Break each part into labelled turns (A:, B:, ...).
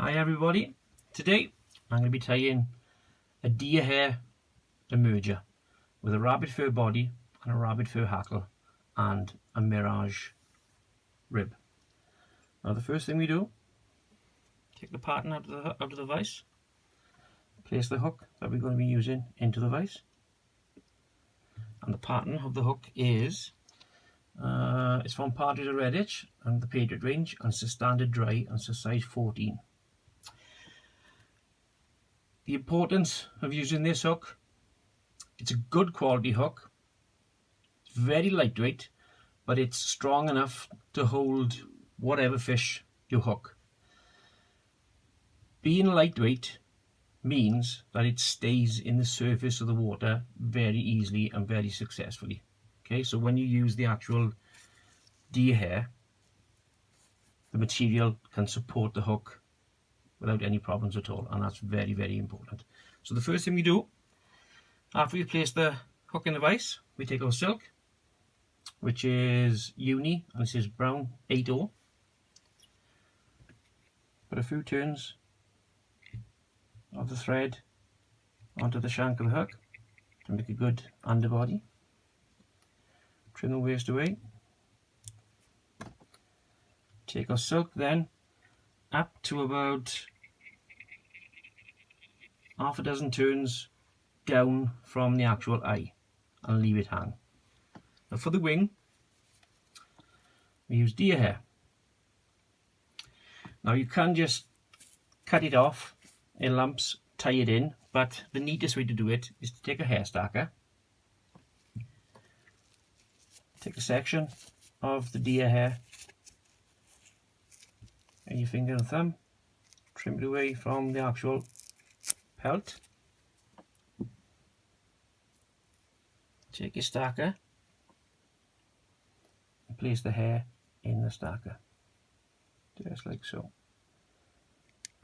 A: Hi everybody, today I'm going to be tying a deer hair emerger with a rabbit fur body and a rabbit fur hackle and a mirage rib. Now the first thing we do, take the pattern out of the vise, place the hook that we're going to be using into the vise, and the pattern of the hook is it's from Partridge or Redditch and the Patriot range, and it's a standard dry and it's a size 14. The importance of using this hook: it's a good quality hook, it's very lightweight, but it's strong enough to hold whatever fish you hook. Being lightweight means that it stays in the surface of the water very easily and very successfully. Okay, so when you use the actual deer hair, the material can support the hook without any problems at all, and that's very, very important. So the first thing we do, after we place the hook in the vise, we take our silk, which is uni, and this is brown 8/0. Put a few turns of the thread onto the shank of the hook to make a good underbody. Trim the waste away. Take our silk then up to about half a dozen turns down from the actual eye and leave it hang. Now for the wing, we use deer hair. Now you can just cut it off in lumps, tie it in, but the neatest way to do it is to take a hair stacker, take a section of the deer hair and your finger and thumb, trim it away from the actual pelt. Take your stacker and place the hair in the stacker, just like so.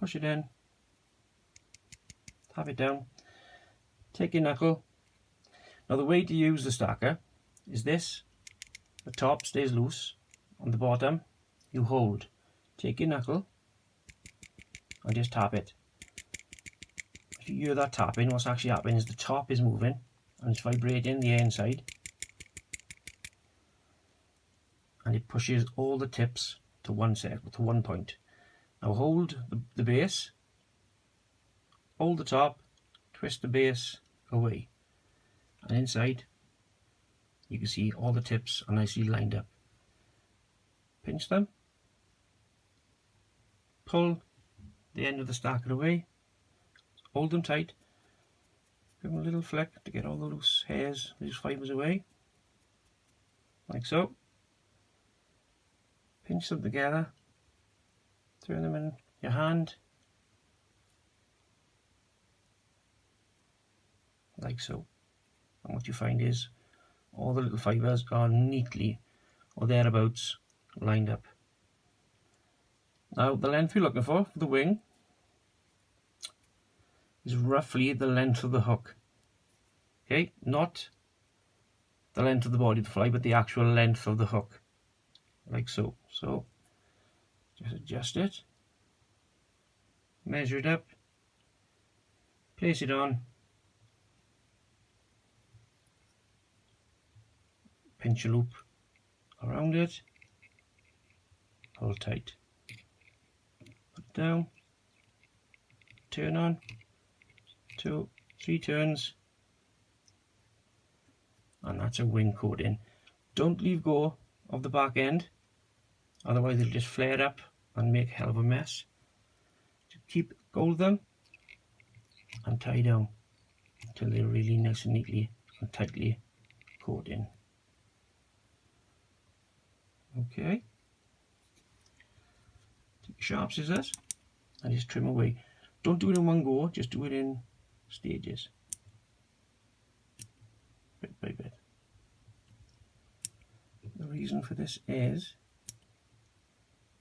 A: Push it in, tap it down, take your knuckle. Now the way to use the stacker is this: the top stays loose, on the bottom you hold. Take your knuckle and just tap it. If you hear that tapping, what's actually happening is the top is moving and it's vibrating the air inside, and it pushes all the tips to one circle, to one point. Now hold the base, hold the top, twist the base away, and inside you can see all the tips are nicely lined up. Pinch them, pull the end of the stacker away, hold them tight, give them a little flick to get all the loose hairs, loose fibres away, like so. Pinch them together, turn them in your hand, like so. And what you find is all the little fibres are neatly, or thereabouts, lined up. Now the length we're looking for the wing is roughly the length of the hook. Okay, not the length of the body of the fly, but the actual length of the hook, like so. So just adjust it, measure it up, place it on, pinch a loop around it, hold tight, put it down, turn on, 2, 3 turns, and that's a wing coating. Don't leave go of the back end, otherwise it'll just flare up and make a hell of a mess. Just keep hold of them and tie down until they're really nice and neatly and tightly coated in. Okay, take your sharp scissors and just trim away. Don't do it in one go, just do it in stages, bit by bit. The reason for this is,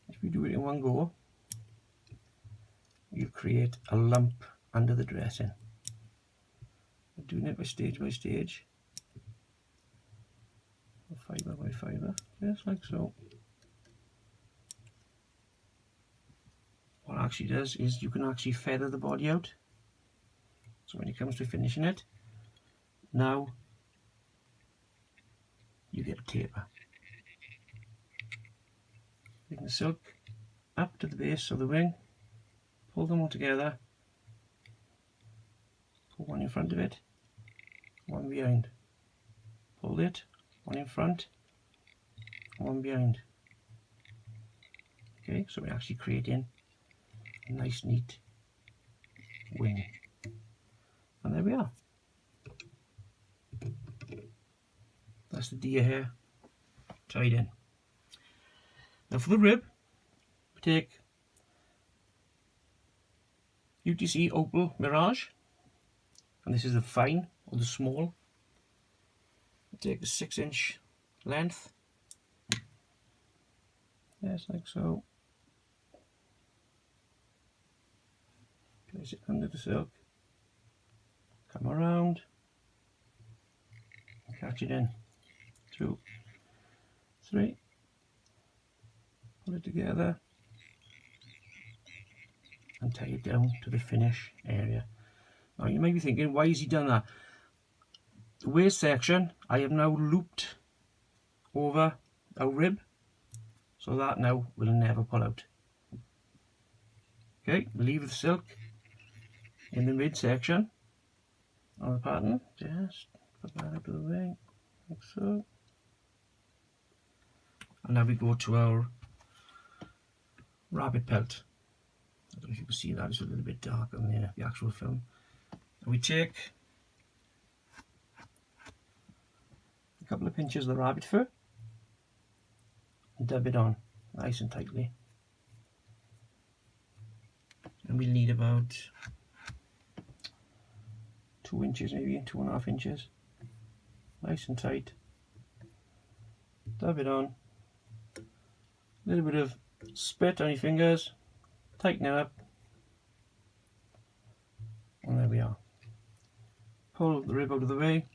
A: if you do it in one go, you create a lump under the dressing. We're doing it by stage, fibre by fibre, just like so. What actually does is you can actually feather the body out. So when it comes to finishing it, now you get a taper. Bring the silk up to the base of the wing, pull them all together, pull one in front of it, one behind, pull it, one in front, one behind. Okay, so we're actually creating a nice neat wing. And there we are. That's the deer hair tied in. Now for the rib, we take UTC Opal Mirage, and this is the fine or the small. We take a 6-inch length, yes, like so. Place it under the silk, come around, and catch it in. 2, 3, pull it together and tie it down to the finish area. Now you may be thinking, why has he done that? The waist section I have now looped over a rib, so that now will never pull out. Okay, leave the silk in the mid section of the pattern, just put that out of the way, like so. And now we go to our rabbit pelt. I don't know if you can see that, it's a little bit dark on the actual film. And we take a couple of pinches of the rabbit fur and dab it on nice and tightly. And we'll need about 2 inches, maybe 2.5 inches. Nice and tight. Dab it on. A little bit of spit on your fingers, tighten it up, and there we are. Pull the rib out of the way,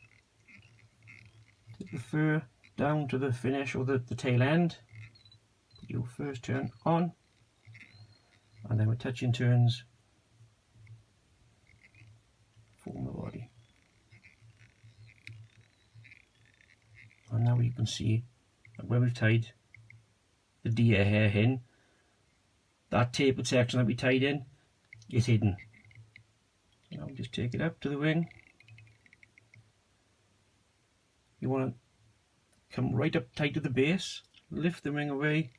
A: take the fur down to the finish or the tail end, put your first turn on, and then with touching turns form the body. And now you can see that when we've tied the deer hair in, that tapered section that we tied in is hidden. So now we just take it up to the wing. You want to come right up tight to the base, lift the wing away,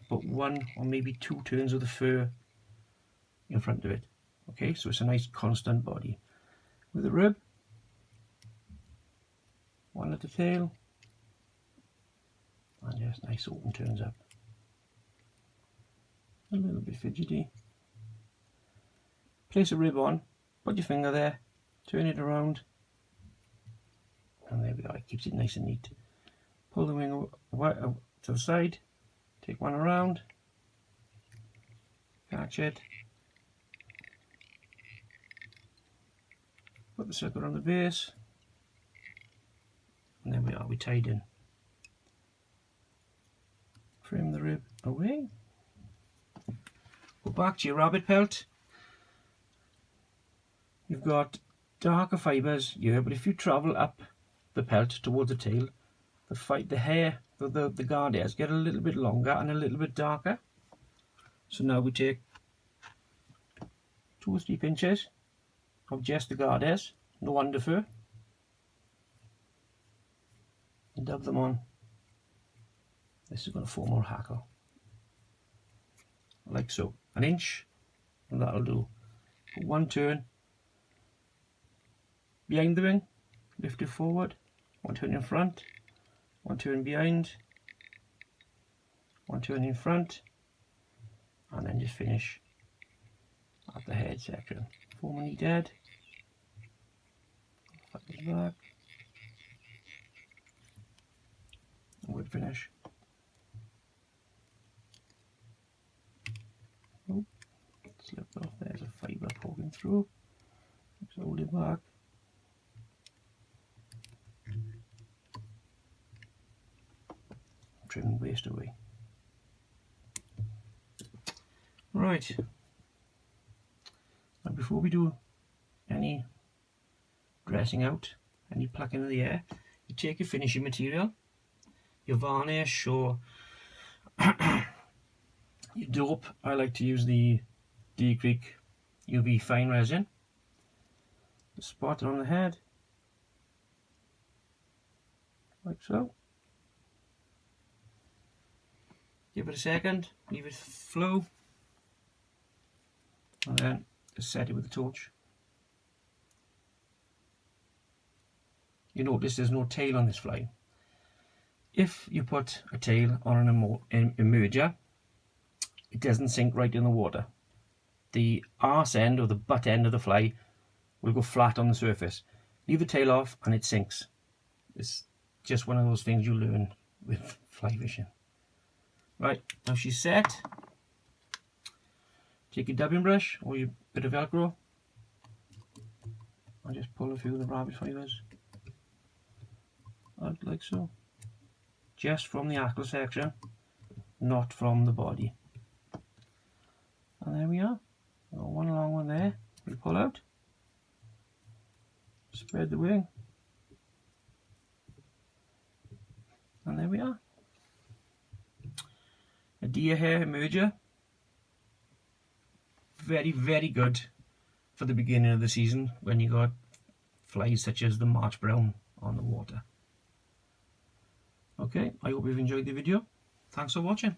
A: put 1 or maybe 2 turns of the fur in front of it. Okay, so it's a nice constant body. With the rib, 1 at the tail, and just nice open turns up. A little bit fidgety. Place a rib on, put your finger there, turn it around, and there we go, it keeps it nice and neat. Pull the wing to the side, take 1 around, catch it, put the circle on the base, and there we are, we tied in. Trim the rib away. Go back to your rabbit pelt. You've got darker fibres here, but if you travel up the pelt towards the tail, the hair, the guard hairs get a little bit longer and a little bit darker. So now we take 2 or 3 pinches of just the guard hairs, no underfur, and dab them on. This is going to form our hackle, like so, 1 inch, and that'll do. Put 1 turn behind the wing, lift it forward, 1 turn in front, 1 turn behind, 1 turn in front, and then just finish at the head section. Form a neat head, fibers back, and we'll finish. Oh, slipped off, there's a fibre poking through. Just hold it back. Trim the waste away. Right, before we do any dressing out, any plucking of the air, you take your finishing material, your varnish or your dope. I like to use the D Creek UV fine resin. Spot it on the head, like so. Give it a second, leave it flow, and then just set it with the torch. You notice there's no tail on this fly. If you put a tail on an emerger, it doesn't sink right in the water. The arse end or the butt end of the fly will go flat on the surface. Leave the tail off and it sinks. It's just one of those things you learn with fly fishing. Right, now she's set. Take your dubbing brush or your bit of Velcro and just pull a few of the rabbit fibres out like so. Just from the hackle section, not from the body. And there we are. Got one long one there. We pull out. Spread the wing. And there we are. A deer hair emerger. Very, very good for the beginning of the season when you got flies such as the March brown on the water. Okay, I hope you've enjoyed the video. Thanks for watching.